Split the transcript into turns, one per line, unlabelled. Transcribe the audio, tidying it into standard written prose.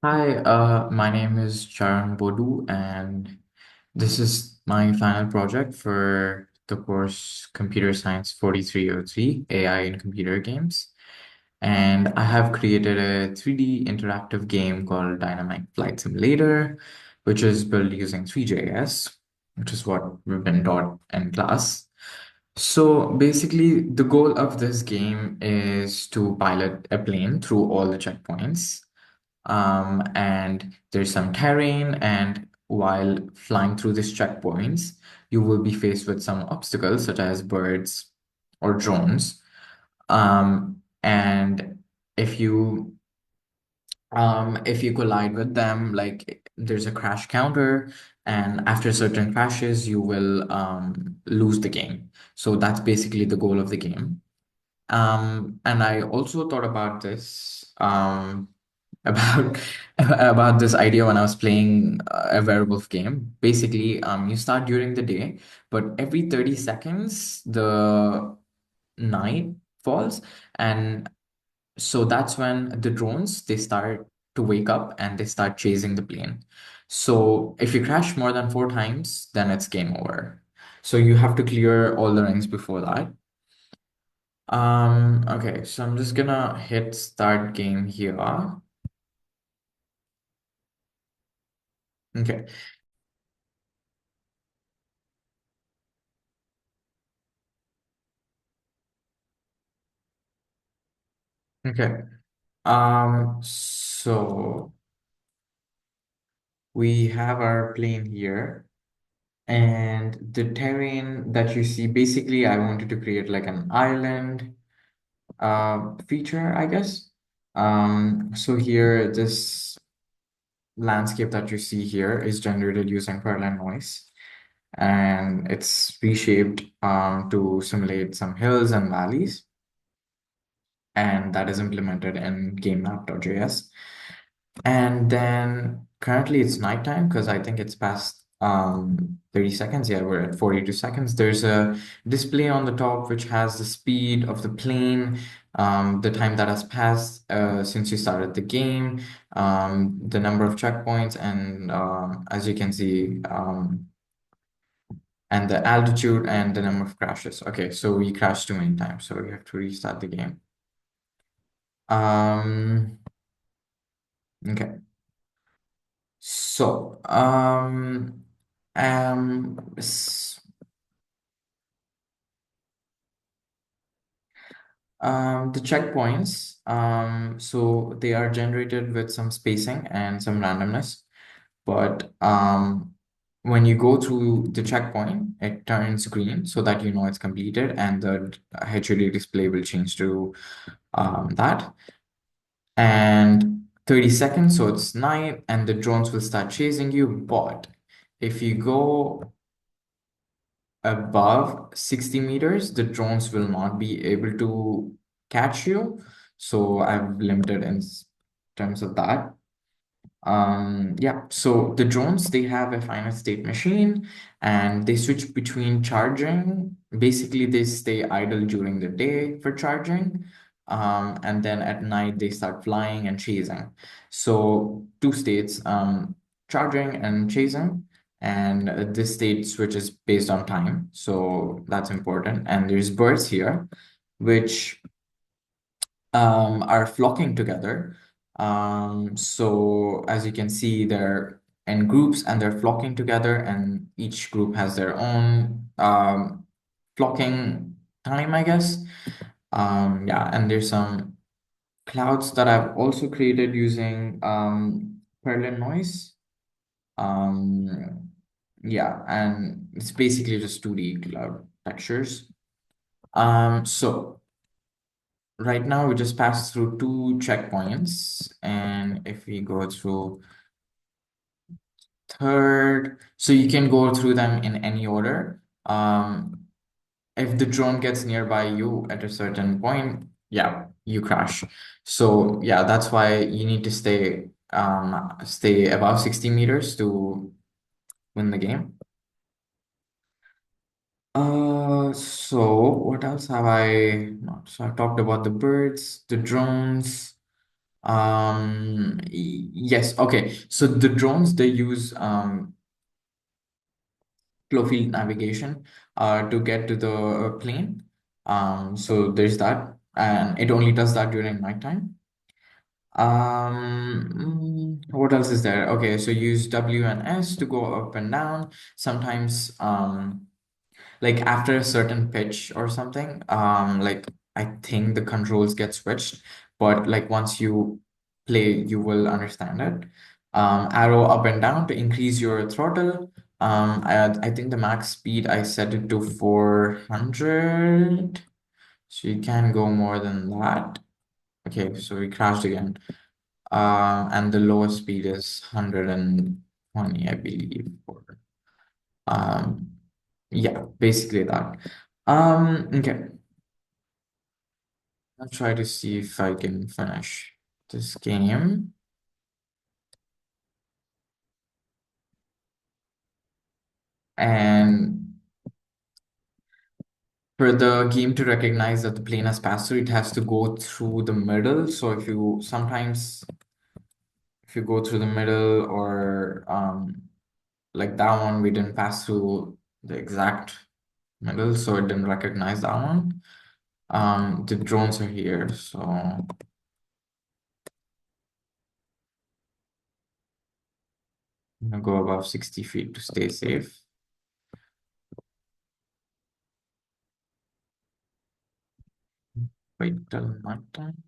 Hi, my name is Charan Bodu, and this is my final project for the course Computer Science 4303, AI in Computer Games. And I have created a 3D interactive game called Dynamic Flight Simulator, which is built using 3JS, which is what we've been taught in class. So basically, the goal of this game is to pilot a plane through all the checkpoints, and there's some terrain, and while flying through these checkpoints you will be faced with some obstacles such as birds or drones, and if you collide with them, like there's a crash counter, and after certain crashes you will lose the game. So that's basically the goal of the game. And I also thought about this about about this idea when I was playing a werewolf game. Basically, you start during the day, but every 30 seconds the night falls, and so that's when the drones they start to wake up and they start chasing the plane. So if you crash more than 4 times, then it's game over. So you have to clear all the rings before that. Okay, so I'm just gonna hit start game here. Okay, okay. So we have our plane here, and the terrain that you see, basically, I wanted to create like an island feature, I guess. So here, this landscape that you see here is generated using Perlin noise, and it's reshaped to simulate some hills and valleys, and that is implemented in GameMap.js. And then currently it's nighttime because I think it's past 30 seconds. Yeah, we're at 42 seconds. There's a display on the top which has the speed of the plane, the time that has passed since you started the game, the number of checkpoints, and as you can see, and the altitude and the number of crashes. Okay, so we crashed too many times, so we have to restart the game. Um, okay. So, um, s- the checkpoints, so they are generated with some spacing and some randomness, but when you go through the checkpoint, it turns green so that you know it's completed, and the HUD display will change to that. And 30 seconds, so it's night, and the drones will start chasing you. But if you go above 60 meters, the drones will not be able to catch you. So I've limited in terms of that. Yeah, so the drones, they have a finite state machine, and they switch between charging. Basically, they stay idle during the day for charging. And then at night they start flying and chasing. So two states, charging and chasing. And this state switches based on time. So that's important. And there's birds here, which are flocking together. So as you can see, they're in groups and they're flocking together, and each group has their own flocking time, I guess. Yeah, and there's some clouds that I've also created using Perlin noise. Um, yeah, and it's basically just 2D cloud textures. So right now, we just passed through two checkpoints, and if we go through third, so you can go through them in any order. If the drone gets nearby you at a certain point, yeah, you crash. So yeah, that's why you need to stay above 60 meters to win the game. So what else have I not? So I've talked about the birds, the drones. Yes. Okay. So the drones, they use flow field navigation to get to the plane. So there's that, and it only does that during nighttime. What else is there? Okay, so use W and S to go up and down. Sometimes, like after a certain pitch or something, like I think the controls get switched, but like once you play, you will understand it. Arrow up and down to increase your throttle. I think the max speed I set it to 400, so you can go more than that. Okay, so we crashed again. And the lowest speed is 120, I believe. Or, um, yeah, basically that. Okay. I'll try to see if I can finish this game. And for the game to recognize that the plane has passed through, it has to go through the middle. So if you sometimes if you go through the middle or like that one, we didn't pass through the exact middle, so it didn't recognize that one. The drones are here, so I'm gonna go above 60 feet to stay safe. Wait till nighttime.